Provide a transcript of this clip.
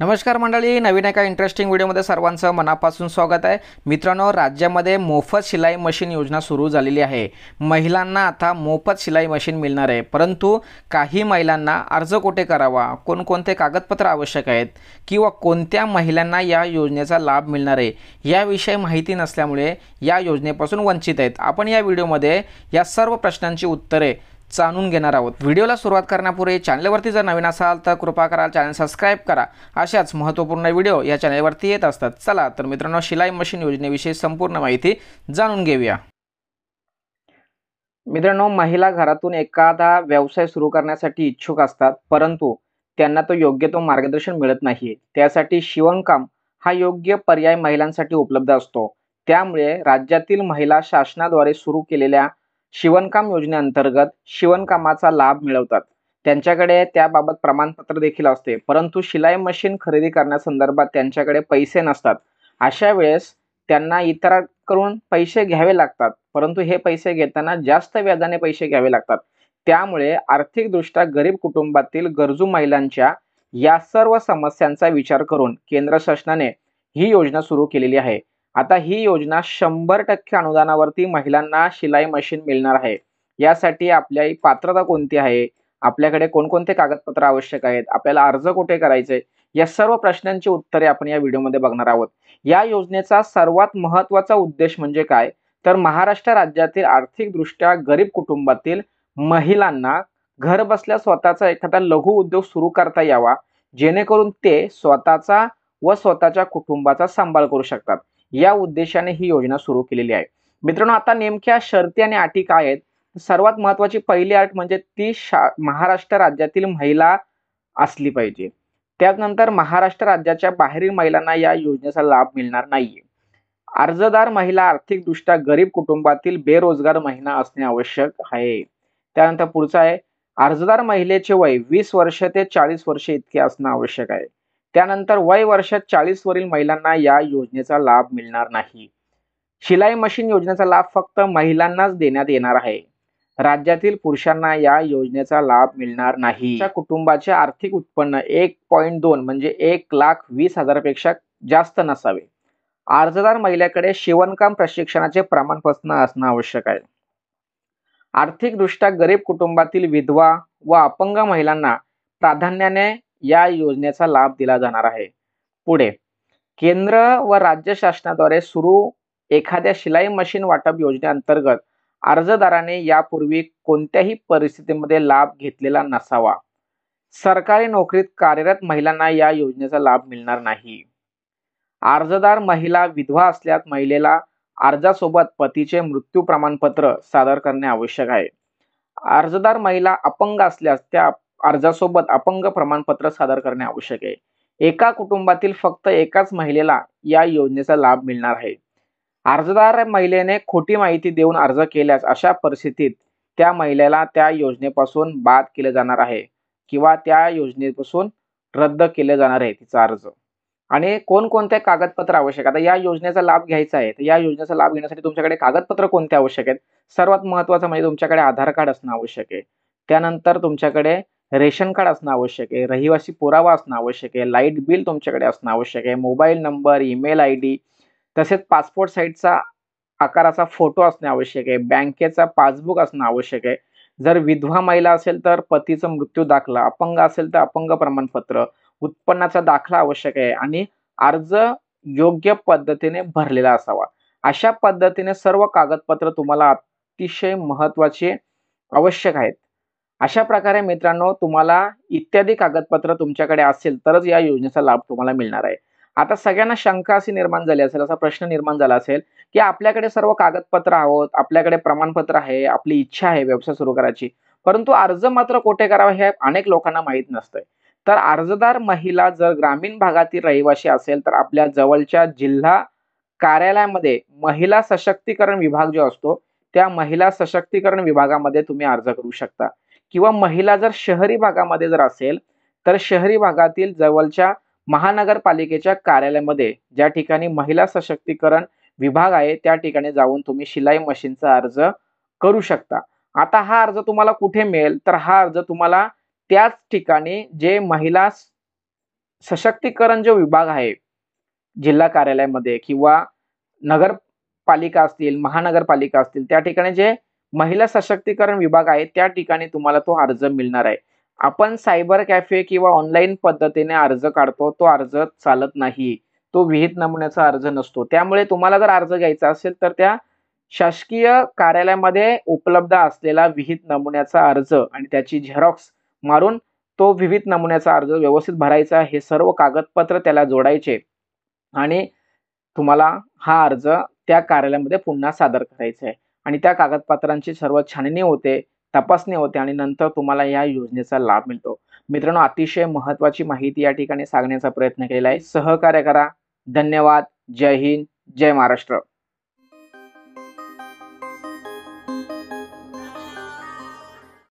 नमस्कार मंडळी, नवीन एका इंटरेस्टिंग व्हिडिओमध्ये सर्वांचं मनापासून स्वागत आहे। मित्रांनो, राज्यामध्ये मोफत शिलाई मशीन योजना सुरू झालेली आहे। महिलांना आता मोफत शिलाई मशीन मिळणार आहे, परंतु काही महिलांना अर्ज कुठे करावा, कोणकोणते कागदपत्र आवश्यक आहेत किंवा कोणत्या महिलांना या योजनेचा लाभ मिळणार आहे याविषयी माहिती नसल्यामुळे या योजनेपासून वंचित आहेत। आपण या व्हिडिओमध्ये या सर्व प्रश्नांची उत्तरे जाणून घेणार आहोत। व्हिडिओला सुरुवात करण्यापूर्वी चॅनलवरती जर नवीन असाल तर कृपा करा चॅनल सबस्क्राइब करा। अशाच महत्त्वपूर्ण व्हिडिओ या चॅनलवरती येत असतात। चला तर मित्रांनो, शिलाई मशीन योजनेविषयी संपूर्ण माहिती जाणून घेऊया। मित्रांनो, महिला घरातून एखादा व्यवसाय सुरू करण्यासाठी इच्छुक असतात, परंतु त्यांना योग्य तो मार्गदर्शन मिळत नाही। त्यासाठी शिवणकाम हा योग्य पर्याय महिलांसाठी उपलब्ध असतो। त्यामुळे राज्यातील महिला शासनाद्वारे सुरू केलेल्या शिवणकाम योजनेअंतर्गत शिवणकामाचा लाभ मिळवतात। त्यांच्याकडे त्याबाबत प्रमाणपत्र देखील असते, परंतु शिलाई मशीन खरेदी करण्यासंदर्भात त्यांच्याकडे पैसे नसतात। अशा वेळेस त्यांना इतरांकडून पैसे घ्यावे लागतात, परंतु हे पैसे घेताना जास्त व्याजाने पैसे घ्यावे लागतात। त्यामुळे आर्थिकदृष्ट्या गरीब कुटुंबातील गरजू महिलांच्या या सर्व समस्यांचा विचार करून केंद्र शासनाने ही योजना सुरू केलेली आहे। आता ही योजना 100% अनुदानावरती महिलांना शिलाई मशीन मिळणार आहे। यासाठी आपली पात्रता कोणती आहे, आपल्याकडे कोणकोणते कागदपत्र आवश्यक आहेत, आपल्याला अर्ज कुठे करायचे, या सर्व प्रश्नांची उत्तरे आपण या व्हिडिओमध्ये बघणार आहोत। या योजनेचा सर्वात महत्त्वाचा उद्देश म्हणजे काय, तर महाराष्ट्र राज्यातील आर्थिकदृष्ट्या गरीब कुटुंबातील महिलांना घर बसल्या स्वतःचा एखादा लघु उद्योग सुरू करता यावा, जेणेकरून ते स्वतःचा व स्वतःच्या कुटुंबाचा सांभाळ करू शकतात। या उद्देशाने ही योजना सुरू केलेली आहे। मित्रांनो, आता नेमक्या शर्ती आणि अटी काय आहेत? सर्वात महत्त्वाची पहिली अट म्हणजे ती महाराष्ट्र राज्यातील महिला असली पाहिजे। त्यानंतर महाराष्ट्र राज्याच्या बाहेरील महिलांना या योजनेचा लाभ मिळणार नाहीये। अर्जदार महिला आर्थिकदृष्ट्या गरीब कुटुंबातील बेरोजगार महिला असणे आवश्यक आहे। त्यानंतर पुढचा आहे, अर्जदार महिलेचे वय 20 वर्ष ते 40 वर्ष इतके असणे आवश्यक आहे। त्यानंतर वय वर्ष 40 वरील महिलांना या योजनेचा लाभ मिळणार नाही। शिलाई मशीन योजनेचा लाभ फक्त महिलांनाच देण्यात येणार आहे। राज्यातील पुरुषांना या योजनेचा लाभ मिळणार नाही। कुटुंबाचे आर्थिक उत्पन्न 1.2 म्हणजे 1,20,000 पेक्षा जास्त नसावे। अर्जदार महिलेकडे शिवणकाम प्रशिक्षणाचे प्रमाणपत्र असणे आवश्यक आहे। आर्थिकदृष्ट्या गरीब कुटुंबातील विधवा व अपंग महिलांना प्राधान्याने या योजनेचा लाभ दिला जाणार आहे। पुढे, केंद्र व राज्य शासनाद्वारे सुरू एखाद्या शिलाई मशीन वाटप योजनेअंतर्गत अर्जदाराने यापूर्वी कोणत्याही परिस्थितीमध्ये लाभ घेतलेला नसावा। सरकारी नोकरीत कार्यरत महिलांना या योजनेचा लाभ मिळणार नाही। अर्जदार महिला विधवा असल्यास महिलेला अर्जासोबत पतीचे मृत्यू प्रमाणपत्र सादर करणे आवश्यक आहे। अर्जदार महिला अपंग असल्यास त्या अर्जासोबत अपंग प्रमाणपत्र सादर करणे आवश्यक आहे। एका कुटुंबातील फक्त एकाच महिलेला या योजनेचा लाभ मिळणार आहे। अर्जदार महिलेने खोटी माहिती देऊन अर्ज केल्यास अशा परिस्थितीत त्या महिलेला त्या योजनेपासून बाद केले जाणार आहे किंवा त्या योजनेपासून रद्द केले जाणार आहे तिचा अर्ज। आणि कोणकोणते कागदपत्र आवश्यक, आता या योजनेचा लाभ घ्यायचा आहे तर या योजनेचा लाभ घेण्यासाठी तुमच्याकडे कागदपत्र कोणते आवश्यक आहेत? सर्वात महत्त्वाचं म्हणजे तुमच्याकडे आधार कार्ड असणं आवश्यक आहे। त्यानंतर तुमच्याकडे रेशन कार्ड असणं आवश्यक आहे, रहिवासी पुरावा असणं आवश्यक आहे, लाईट बिल तुमच्याकडे असणं आवश्यक आहे, मोबाईल नंबर, ईमेल ID, तसेच पासपोर्ट साईजचा आकाराचा फोटो असणे आवश्यक आहे, बँकेचा पासबुक असणं आवश्यक आहे। जर विधवा महिला असेल तर पतीचा मृत्यू दाखला, अपंग असेल तर अपंग प्रमाणपत्र, उत्पन्नाचा दाखला आवश्यक आहे आणि अर्ज योग्य पद्धतीने भरलेला असावा। अशा पद्धतीने सर्व कागदपत्र तुम्हाला अतिशय महत्त्वाचे आवश्यक आहेत। अशा प्रकारे मित्रांनो, तुम्हाला इत्यादी कागदपत्र तुमच्याकडे असेल तरच या योजनेचा लाभ तुम्हाला मिळणार आहे। आता सगळ्यांना शंका अशी निर्माण झाली असेल, असा प्रश्न निर्माण झाला असेल की आपल्याकडे सर्व कागदपत्र आहोत, आपल्याकडे प्रमाणपत्र आहे, आपली इच्छा आहे व्यवसाय सुरू करायची, परंतु अर्ज मात्र कुठे करावा हे अनेक लोकांना माहीत नसतंय। तर अर्जदार महिला जर ग्रामीण भागातील रहिवासी असेल तर आपल्या जवळच्या जिल्हा कार्यालयामध्ये महिला सशक्तीकरण विभाग जो असतो त्या महिला सशक्तीकरण विभागामध्ये तुम्ही अर्ज करू शकता। किंवा महिला जर शहरी भागामध्ये जर असेल तर शहरी भागातील जवळच्या महानगरपालिकेच्या कार्यालयामध्ये ज्या ठिकाणी महिला सशक्तीकरण विभाग आहे त्या ठिकाणी जाऊन तुम्ही शिलाई मशीनचा अर्ज करू शकता। आता हा अर्ज तुम्हाला कुठे मिळेल, तर हा अर्ज तुम्हाला त्याच ठिकाणी जे महिला सशक्तीकरण जो विभाग आहे जिल्हा कार्यालयामध्ये किंवा नगरपालिका असतील, महानगरपालिका असतील, त्या ठिकाणी जे महिला सशक्तीकरण विभाग आहे, त्या ठिकाणी तुम्हाला तो अर्ज मिळणार आहे. आपण सायबर कॅफे किंवा ऑनलाईन पद्धतीने अर्ज काढतो, तो अर्ज चालत नाही. तो विहित नमुन्याचा अर्ज नसतो. त्यामुळे तुम्हाला जर अर्ज घ्यायचा असेल, तर त्या शासकीय कार्यालयामध्ये उपलब्ध असलेला विहित नमुन्याचा अर्ज आणि त्याची झेरॉक्स मारून तो विहित नमुन्याचा अर्ज व्यवस्थित भरायचा. हे सर्व कागदपत्र त्याला जोडायचे आणि तुम्हाला हा अर्ज त्या कार्यालयामध्ये पुन्हा सादर करायचा आहे आणि त्या कागदपत्रांची सर्व छाननी होते, तपासणी होते आणि नंतर तुम्हाला या योजनेचा लाभ मिळतो. मित्रांनो, अतिशय महत्त्वाची माहिती या ठिकाणी सांगण्याचा प्रयत्न केलेला आहे. सहकार्य करा. धन्यवाद. जय हिंद. जय महाराष्ट्र.